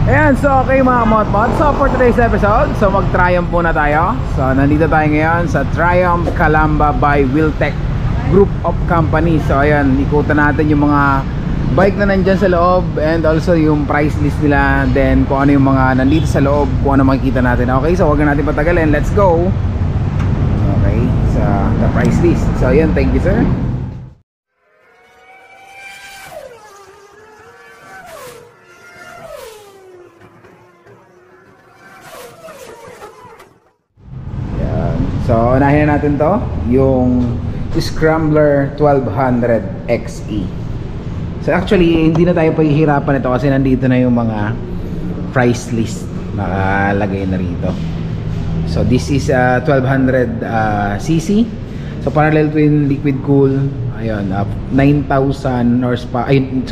Ayan, so okay mga kamot-mot. So for today's episode, so mag-Triumph muna tayo. So nandito tayo ngayon sa Triumph Calamba by Wiltec Group of Company. So ayan, ikutan natin yung mga bike na nandyan sa loob and also yung price list nila. Then kung ano yung mga nandito sa loob, kung ano makikita natin. Okay, so wag na natin patagalin, let's go. Okay, so the price list. So ayan, thank you sir. So unahin na natin to, yung Scrambler 1200 XE. So actually hindi na tayo paghihirapan ito kasi nandito na yung mga price list nakalagay na rito. So this is 1200 cc. So parallel twin liquid cool. Ayun, 9,000 horsepower, 90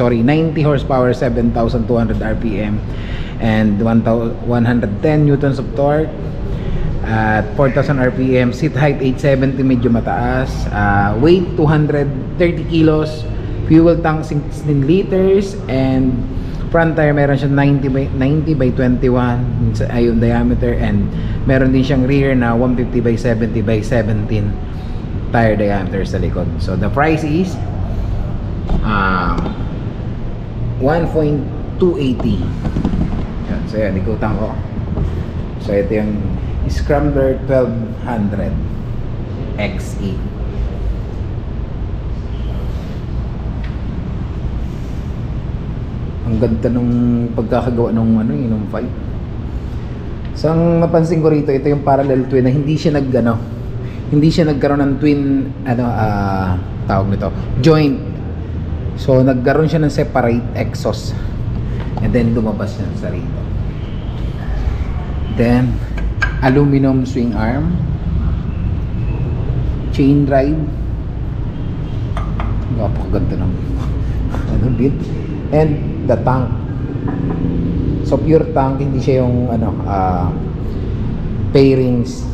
horsepower, 7,200 rpm and 110 newtons of torque. At 4,000 rpm, seat height 870, medyo mataas, weight 230 kilos, fuel tank 16 liters, and front tire meron siyang 90 by 21 yung diameter, and meron din siyang rear na 150 by 70 by 17 tire diameter sa likod. So the price is 1.280. So yan, ikutan ko. So ito yung Scrambler 1200 XE. Ang ganda nung pagkakagawa nung nung fight. So ang napansin ko rito, ito yung parallel twin na hindi siya hindi siya nagkaroon ng twin tawag nito, joint. So nagkaroon siya ng separate exhaust and then lumabas siya sa rito. Then aluminum swing arm, chain drive, napakaganda ng bit, and the tank. So pure tank, hindi siya yung pairings.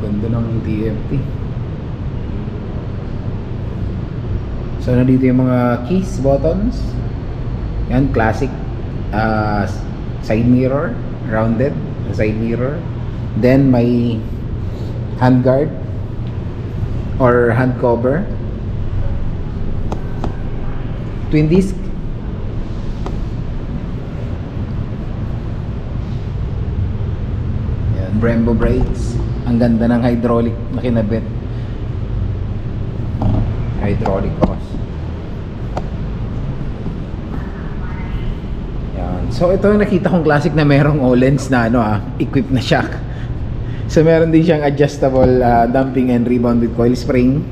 Ganda ng TFT. So nandito yung mga keys, buttons. Yan, classic side mirror, rounded side mirror. Then may hand guard or hand cover, twin disc, yan, Brembo brakes. Ang ganda ng hydraulic na kinabit, hydraulic hose. So ito yung nakita kong classic na merong Öhlins na equipped na shock. So meron din siyang adjustable damping and rebound with coil spring.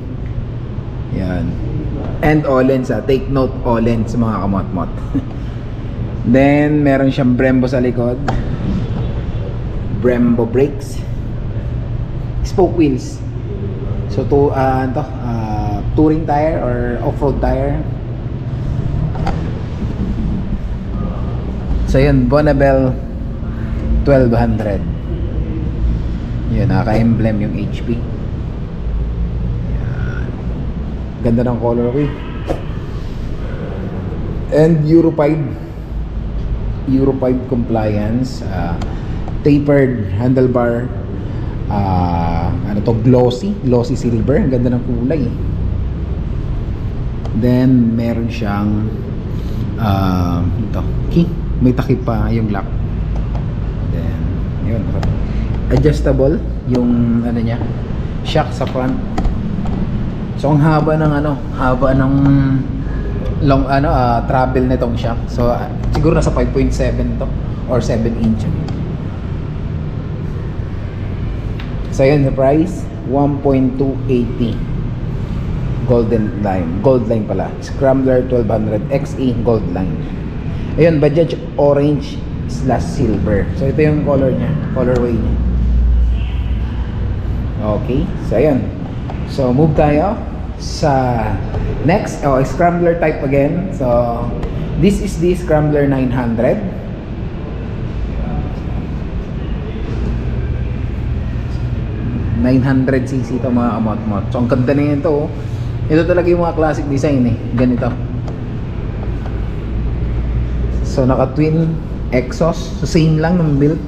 Yan. And Öhlins, take note, Öhlins mga kamot-mot. Then meron siyang Brembo sa likod. Brembo brakes. Spoke wheels. So touring tire or off-road tire. So yun, Bonneville 1200. Yun, naka-emblem yung HP. Yan. Ganda ng colorway. And Euro 5 compliance, tapered handlebar, glossy silver. Ang ganda ng kulay. Then meron siyang key. May takip pa yung lock. Then yun, adjustable yung niya, shock sa front. So ang haba ng long travel nitong shock. So siguro nasa 5.7 to or 7 inch. So yun, the price 1.280. gold line pala, Scrambler 1200 XE gold line. Ayun, Bajaj orange / silver. So ito yung colorway niya. Okay, so ayun. So move tayo sa next, Scrambler type again. So this is the Scrambler 900. 900cc ito mga amot-mot. So ang ganda na ito, oh. Ito talaga yung mga classic design eh. Ganito. So naka twin exhaust, so same lang ng build.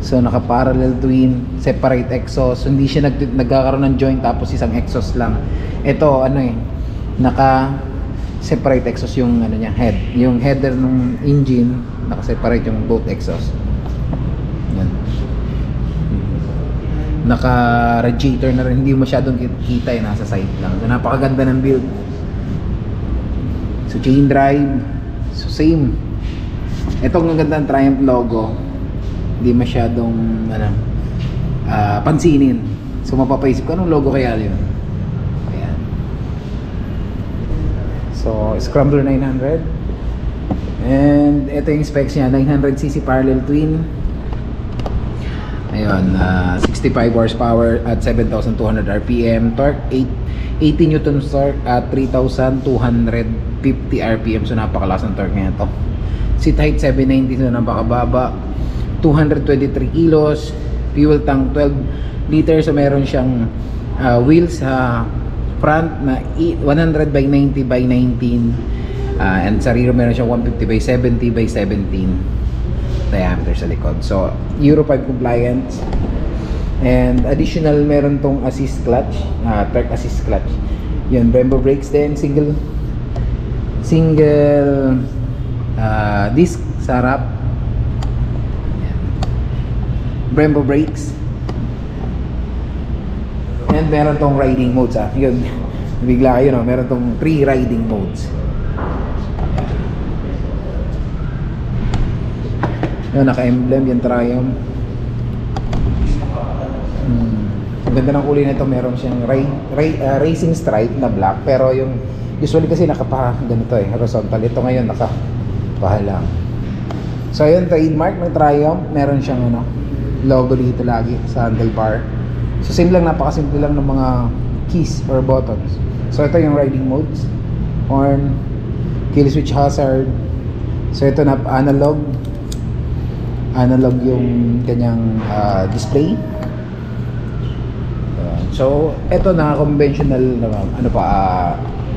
So naka parallel twin, separate exhaust. So, hindi siya nagkakaroon ng joint tapos isang exhaust lang. Ito ano eh, naka separate exhaust yung ano niya, head. Yung header ng engine, naka separate yung both exhaust. Yan. Naka radiator na rin, hindi masyadong kita eh, nasa side lang. So napakaganda ng build. So chain drive, so same. Itong maganda ng Triumph logo, hindi masyadong pansinin. So mapapaisip ko anong logo kaya yun. Ayan. So Scrambler 900. And ito yung specs niya, 900cc parallel twin. Ayun, 65 horsepower at 7,200 rpm, torque 80 newtons torque at 3,250 rpm. So napakalakas ng torque niya ito. Seat height 790, so napakababa. 223 kilos, fuel tank 12 liters. So meron siyang wheels sa front na 100 by 90 by 19, and sa rear meron siyang 150 by 70 by 17 diameter sa likod. So Euro 5 compliance, and additional meron tong assist clutch, torque assist clutch. Yun, Brembo brakes din, single disc sa harap. Brembo brakes, and meron tong riding modes yun, bigla kayo no, meron tong 3 riding modes. Yun, naka-emblem yung Triumph. Ang ganda ng kulay nito, meron siyang racing stripe na black, pero yung usually kasi ganito eh, horizontal. Ito ngayon nakapaha lang. So yun, trademark ng Triumph, meron siyang logo dito lagi sa handlebar. So same lang, napakasimple lang ng mga keys or buttons. So ito yung riding modes, horn, kill switch hazard. So ito na analog yung kanyang display. So ito na conventional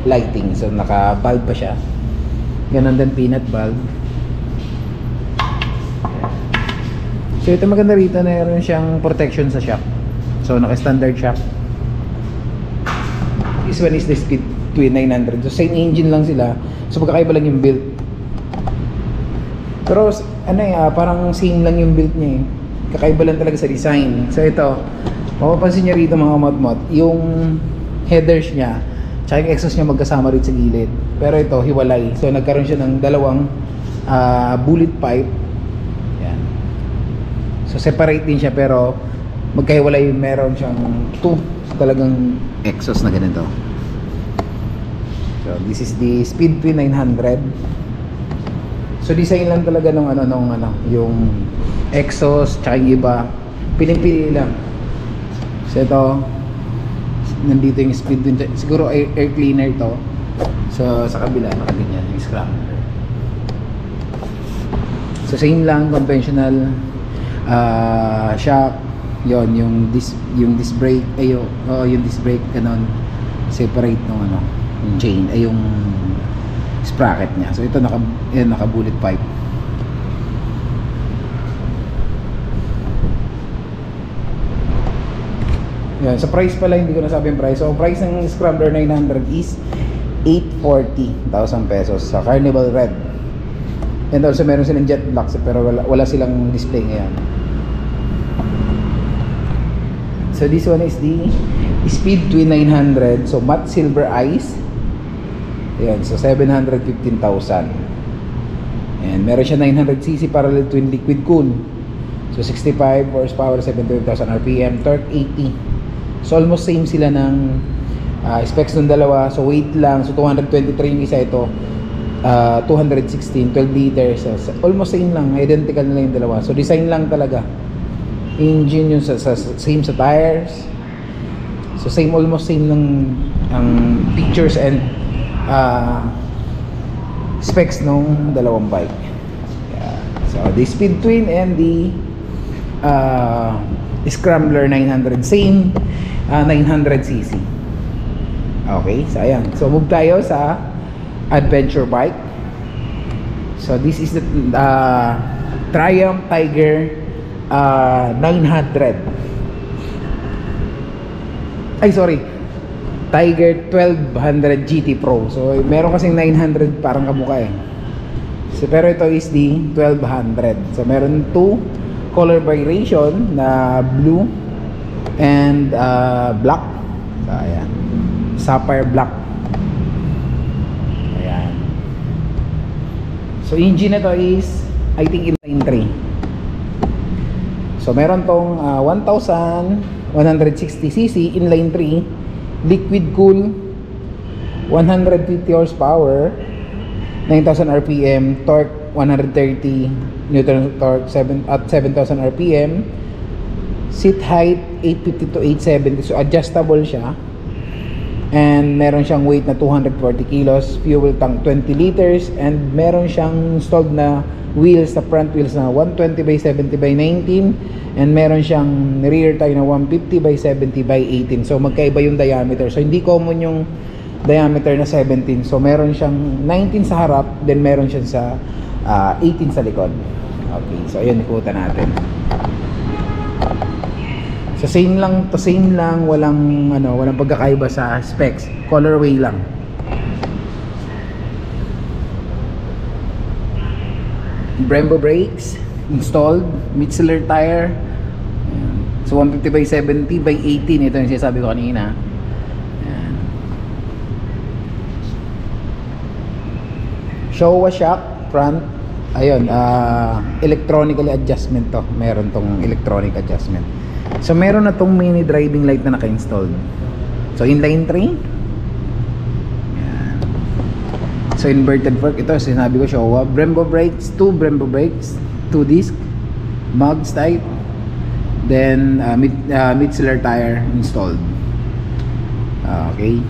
lighting. So naka bulb pa siya, ganun din peanut bulb. So ito maganda rito, na meron siyang protection sa shock. So naka standard shock. This one is the Speed Twin 900. So same engine lang sila, so magkakaiba lang yung build. Pero parang same lang yung build niya eh. Kakaiba lang talaga sa design. So ito, mapapansin niya rito mga mot-mot, yung headers niya tsaka yung exhaust niya magkasama rin sa gilid. Pero ito, hiwalay. So nagkaroon siya ng dalawang bullet pipe. Yan. So separate din siya, pero magkahiwalay. Meron siyang 2 talagang exhaust na ganito. So this is the Speed Twin 900. So design lang talaga nung yung exhaust tsaka yung iba, piling-pili lang. So ito, nandito yung Speed Twin, siguro air cleaner ito. So sa kabila nakaganyan yung scrambler. So same lang, conventional shock. Yon, yung disc brake, yung disc brake ganon, separate nung yung chain yung sprocket niya. So ito naka bullet pipe. Yan, sa price pala hindi ko nasabi yung price. So price ng Scrambler 900 is 840,000 pesos sa Carnival Red. And also meron silang jet black, pero wala silang display ngayon. So this one is the Speed Twin 900. So matte silver eyes. Ayan, so 715,000. And meron siya 900cc parallel twin liquid cool. So 65 horsepower, 75,000 rpm, torque 80. So almost same sila ng specs ng dalawa. So weight lang, so 223 yung isa, ito 216, 12 liters. So almost same lang, identical na lang yung dalawa. So design lang talaga. Engine yung same sa tires. So same, almost same ng ang pictures and specs nung dalawang bike. Yeah. So the Speed Twin and the Scrambler 900, same 900cc. Okay, so ayan. So move tayo sa adventure bike. So this is the Triumph Tiger 900. Ay sorry, Tiger 1200 GT Pro. So meron kasing 900 parang kamukha eh. So, pero ito is the 1200. So meron two color variation na blue and black. So ayan, sapphire black. Ayan. So engine nito is I think inline 3. So meron tong 1160cc inline 3, liquid cool, 150 horsepower, 9,000 rpm, torque 130 newton torque, 7,000 rpm, seat height 850 to 870, so adjustable siya, and meron siyang weight na 240 kilos, fuel tank 20 liters, and meron siyang installed na wheels, sa front wheels na 120 by 70 by 19, and meron siyang rear tire na 150 by 70 by 18. So magkaiba yung diameter, so hindi common yung diameter na 17. So meron siyang 19 sa harap, then meron siya sa 18 sa likod. Okay, so ayun, ikutan natin. So same lang, walang pagkakaiba sa specs, colorway lang. Brembo brakes installed, Mitsler tire. So 150 by 70 by 18, ito yung sinasabi ko kanina. Ayan. Showa shock front. Ayun, electronically adjustment to. Meron tong electronic adjustment. So meron na tong mini driving light na naka-installed. So inline 3. So inverted fork, ito sinabi ko Showa. Brembo brakes, 2 Brembo brakes, 2 disc, mugs type, then Mitsler tire installed. Okay.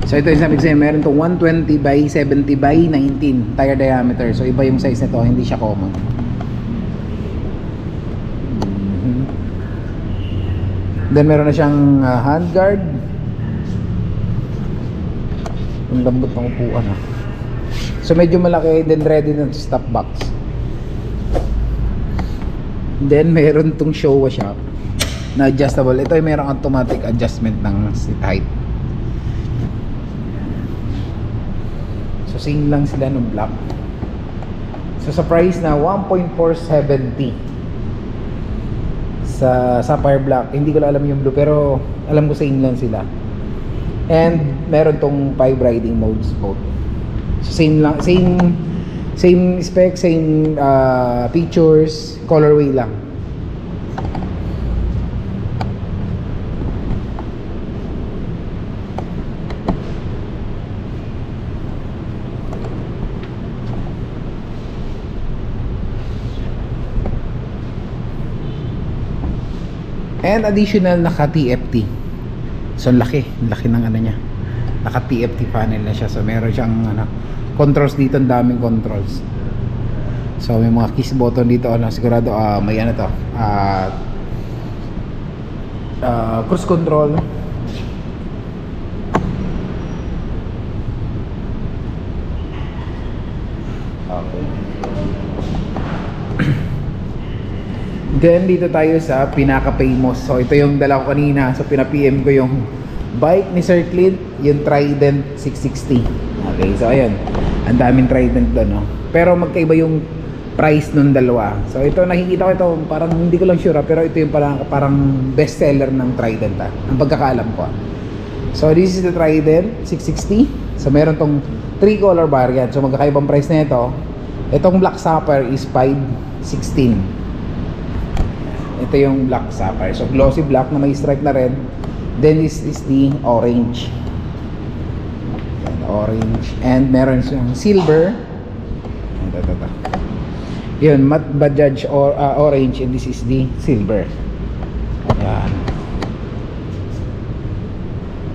So ito yung sabi ko sa'yo, meron to 120 by 70 by 19 tire diameter. So iba yung size nito, hindi siya common. Then meron na siyang handguard. Ang lambot ng upuan ha. So medyo malaki, then ready na stop box. Then meron tong Showa shock na adjustable. Ito ay merong automatic adjustment ng seat height. So same lang sila ng black. So sa price na 1.470 sa sapphire black, hindi ko lang alam yung blue, pero alam ko same lang sila. And meron tong 5 riding modes both. So same lang, same spec, same features, colorway lang. And additional naka TFT. So laki ng ano niya. Naka TFT panel na siya. So meron siyang controls dito, ang daming controls. So may mga keys button dito, sigurado may ano to. Cruise control. Okay. Then dito tayo sa pinaka-famous. So ito yung dala ko kanina. So pina-PM ko yung bike ni Sir Clint, yung Trident 660. Okay, so ayun. Ang daming Trident doon, no? Pero magkaiba yung price nung dalawa. So ito, nakikita ko ito, parang hindi ko lang sure, pero ito yung parang best seller ng Trident, ang pagkakaalam ko. So this is the Trident 660. So meron tong 3 color variant. So magkakaibang price na ito. Itong Black Sapphire is 516. Ito yung Black Sapphire. So glossy black na may stripe na red. Then this is the orange. Orange. And meron siyang silver. Ito. Yun, matte Bajaj orange, and this is the silver. Ayan.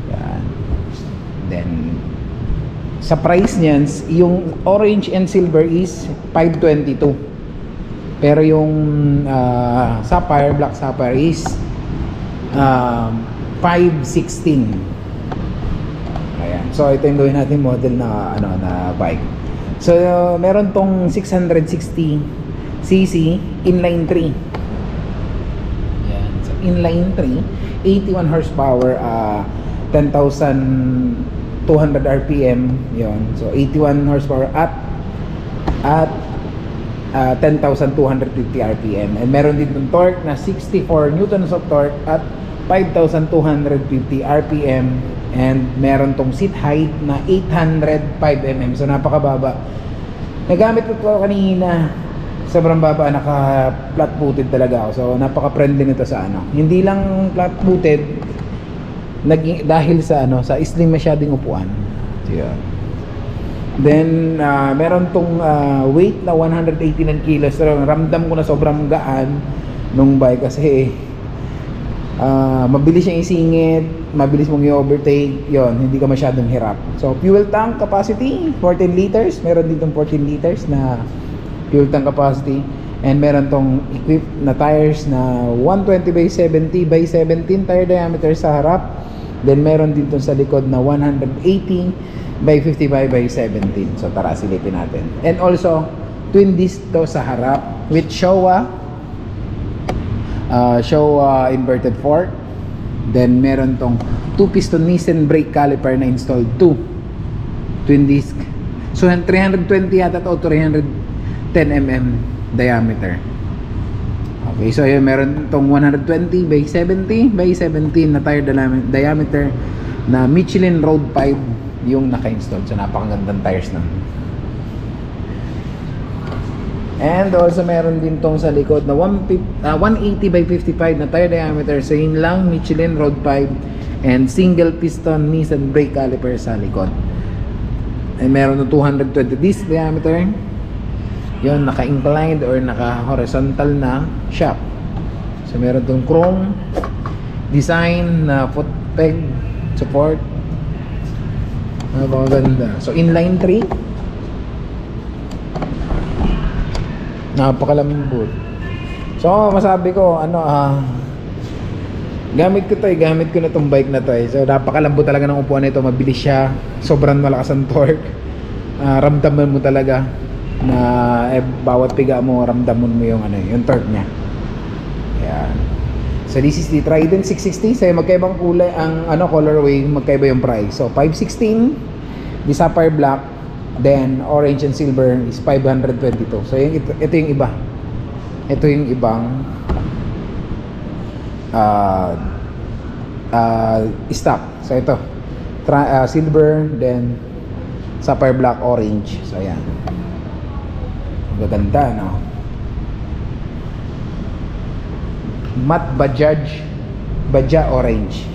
Ayan. Then sa price niyan, yung orange and silver is 522. Pero yung sapphire, black sapphire is 516. Ayan. So ito yung gawin natin model na na bike. So meron tong 660cc inline 3. Yan. So inline 3, 81 horsepower, 10,200 RPM. Yon. So 81 horsepower at 10,250 RPM. And meron din ng torque na 64 newtons of torque at 5,250 RPM. And meron tong seat height na 805 mm. So napakababa. Nagamit ko ito kanina. Sobrang baba, naka flat footed talaga ako. So napaka-friendly nito sa ano. Hindi lang flat footed dahil sa ano, sa slim masyadong upuan. So yun. Then meron tong weight na 189 kilos. So ramdam ko na sobrang gaan nung bike kasi mabilis siyang isingit, mabilis mong i-overtake, yon, hindi ka masyadong hirap. So fuel tank capacity 14 liters, meron ditong 14 liters na fuel tank capacity, and meron tong equipped na tires na 120 by 70 by 17 tire diameter sa harap. Then meron dito sa likod na 180 by 55 by 17. So tara, silipin natin. And also twin disc to sa harap with Showa inverted fork. Then meron tong 2-piston Nissan brake caliper na installed, 2 twin disc. So 320 yata to, 310 mm diameter. Okay, so yun, meron tong 120 by 70 by 17 na tire diameter na Michelin Road 5 yung naka-install. So napakagandang tires na. And also meron din tong sa likod na 180 by 55 na tire diameter, same lang, Michelin Road 5, and single piston Nissan brake caliper sa likod. And meron ng 220 disc diameter. Yon, naka-inclined or naka-horizontal na shock. So meron tong chrome design na foot peg support. Napakaganda. So inline 3. Napakalambot. So masabi ko gamit ko na tong bike na to eh. So napakalambot talaga ng upuan nito, mabilis siya, sobrang malakas ang torque. Ramdaman mo talaga na bawat piga mo, ramdaman mo yung yung torque niya. Ayan. So this is the Trident 660. So magkaibang kulay ang colorway, magkaiba yung price. So 516 the sapphire black, then orange and silver is 522. So ito yung iba. Ito yung ibang stock. So ito silver, then sapphire black, orange. So ayan, maganda, no? Matte Baja orange.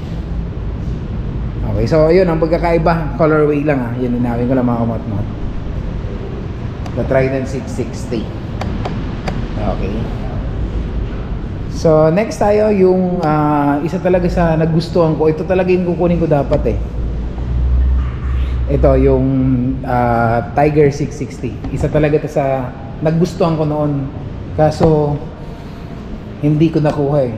Okay, so yun ang pagkakaiba, colorway lang yun, inawin ko lang mga kamat-mat. The Trident 660. Okay. So next tayo yung isa talaga sa nagustuhan ko. Ito talaga yung kukunin ko dapat Ito yung Tiger 660. Isa talaga ito sa nagustuhan ko noon, kaso hindi ko nakuha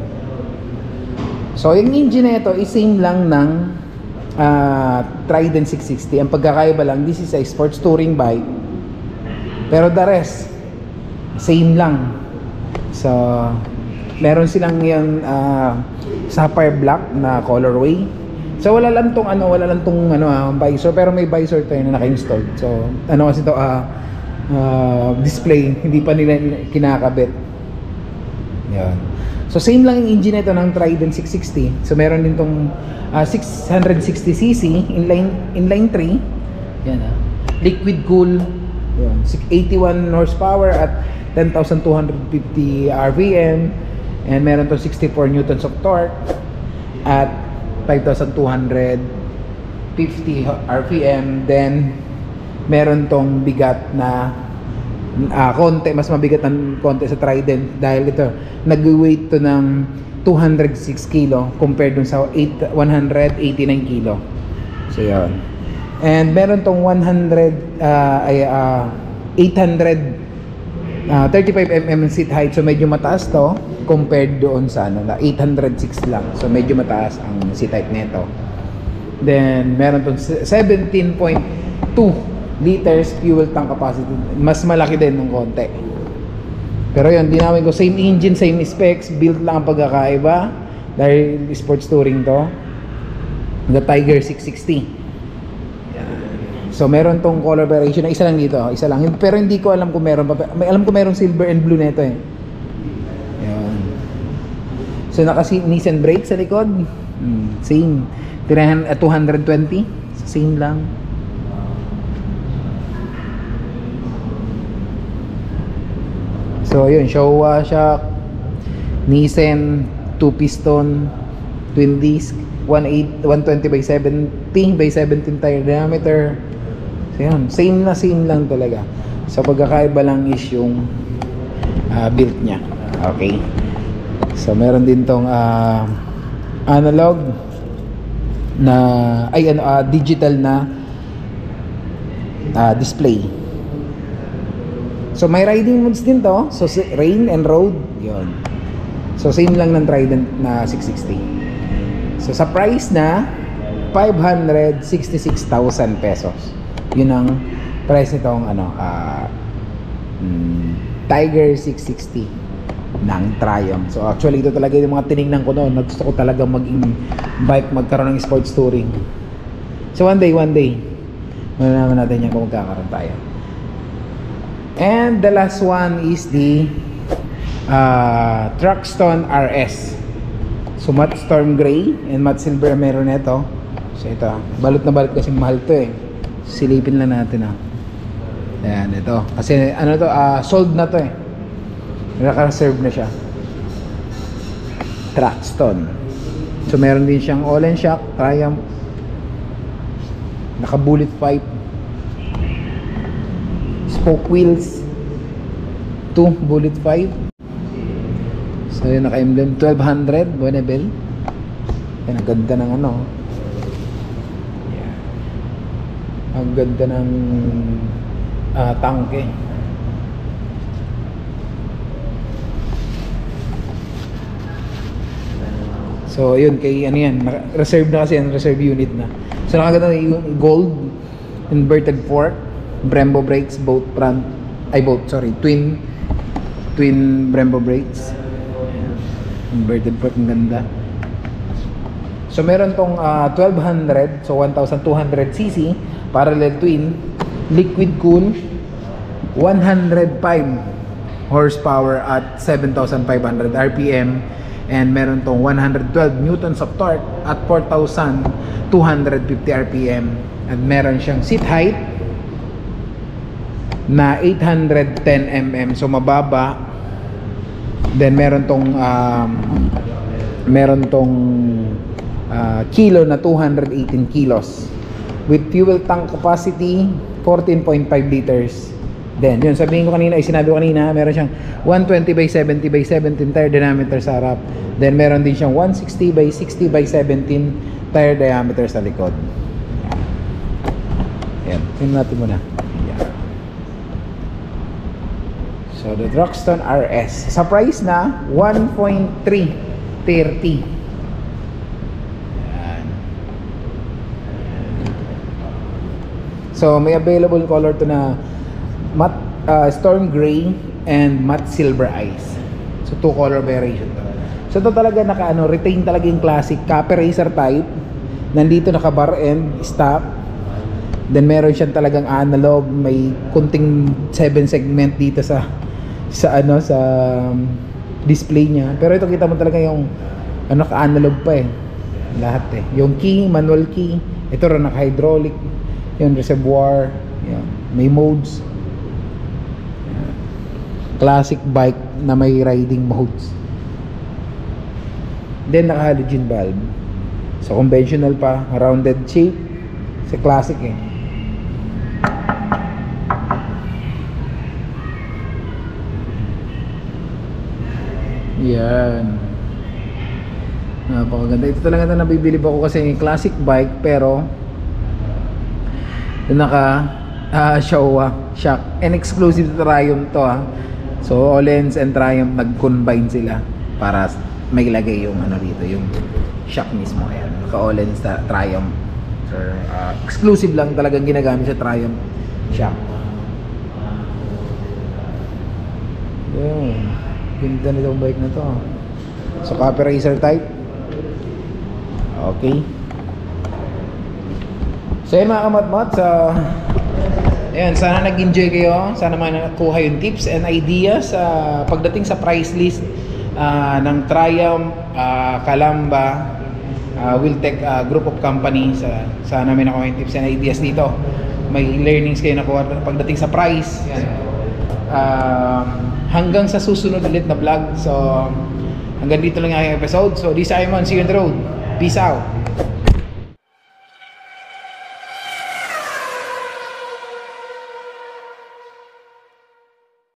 So yung engine na ito is same lang ng Trident 660. Ang pagkakaiba lang, this is a sports touring bike, pero the rest same lang. So meron silang yung sapphire black na colorway. So wala lang tong visor, pero may visor tayo na naka-install. So kasi to display, hindi pa nila kinakabit. Yan. So same lang yung engine nito ng Trident 660. So meron din tong 660cc inline 3. Yan liquid cool. Yan, 81 horsepower at 10,250 RPM, and meron tong 64 newtons of torque at 5,250 RPM. Then meron tong bigat na konti, mas mabigat ng konti sa Trident dahil ito nag-weight to ng 206 kilo compared dun sa 189 kilo. So yun. And meron tong 835 mm seat height. So medyo mataas to compared doon sa 806 lang. So medyo mataas ang seat height nito. Then meron tong 17.2 liters fuel tank capacity. Mas malaki din ng konti. Pero yun, dinawin ko, same engine, same specs, build lang ang pagkakaiba dahil sports touring to. The Tiger 660. Yan. So meron tong color variation na isa lang dito, isa lang. Pero hindi ko alam kung meron pa. Alam ko meron silver and blue nito eh. Yan. So Nissan brake sa likod. Same. 220. Same lang. So yun, Showa shock, Nissan 2-piston, twin disc, 120 by 70 by 17 tire diameter. So yun, same lang talaga. So pagkakaiba lang is yung build nya. Okay. So meron din tong analog na digital na display. So may riding modes din to. So rain and road, yun. So same lang ng Trident na 660. So sa price na 566,000 pesos. Yun ang price nitong Tiger 660 ng Triumph. So actually ito talaga yung mga tinignan ko noon. Gusto ko talaga maging bike, magkaroon ng sports touring. So one day malalaman natin yan kung magkakaroon tayo. And the last one is the Truckstone RS. So matte storm gray and matte silver meron nito. So ito, balot na balot kasi mahal to eh. Silipin lang natin Ayan, ito. Kasi sold na to eh. Naka-reserve na siya. Truckstone. So meron din siyang all-in shock, Triumph. Naka-bullet pipe. Spoke wheels. 2 bullet pipe. So yun, naka-emblem 1200 Bonneville. Yan, ang ganda ng yeah. Ang ganda ng tangke. So yun, kay yan, reserve na kasi yan, reserve unit na. So nakaganda yung gold inverted fork, Brembo brakes, twin Brembo brakes. Inverted fork, ang ganda. So meron tong 1200, so 1200cc parallel twin, liquid cool, 105 horsepower at 7,500 rpm, and meron tong 112 newtons of torque at 4,250 rpm, and meron siyang seat height na 810 mm, so mababa. Then meron tong kilo na 218 kilos with fuel tank capacity 14.5 liters. Then yun, sinabi ko kanina, meron siyang 120 by 70 by 17 tire diameter sa harap. Then meron din siyang 160 by 60 by 17 tire diameter sa likod. Yan, tingnan natin muna. Yan. So the Truckstone RS sa price na 1.330. Yan. So may available color to na matte storm gray and matte silver ice. So 2 color variation to. So ito talaga retain talaga yung classic copper racer type. Nandito naka bar end stop. Then meron siyang talagang analog, may kunting 7 segment dito sa display niya. Pero ito kita mo talaga yung naka-analog pa lahat Yung key, manual key. Ito rin naka-hydraulic. Yung reservoir, may modes. Classic bike na may riding modes. Then naka halogen valve. So conventional pa, rounded shape. Sa classic Yan. Napakaganda. Ito talaga na nabibilib ako kasi classic bike, pero naka Showa shock and exclusive to Triumph to So Olens and Triumph nag-combine sila para may lagay yung dito, yung shock mismo. Ayan, naka Olens Triumph. So exclusive lang talagang ginagamit sa Triumph shock. Yun, ganda nitong bike na to. So copy racer type. Okay. So yun mga kamatmat, so ayan, sana nag-enjoy kayo. Sana nakuha yung tips and ideas pagdating sa price list ng Triumph, Calamba, Wiltec group of companies. Sana may nakuha yung tips and ideas dito. May learnings kayo nakuha pagdating sa price. Yan. Hanggang sa susunod ulit na vlog. So hanggang dito lang yung episode. So this is Simon, see you on the road. Peace out.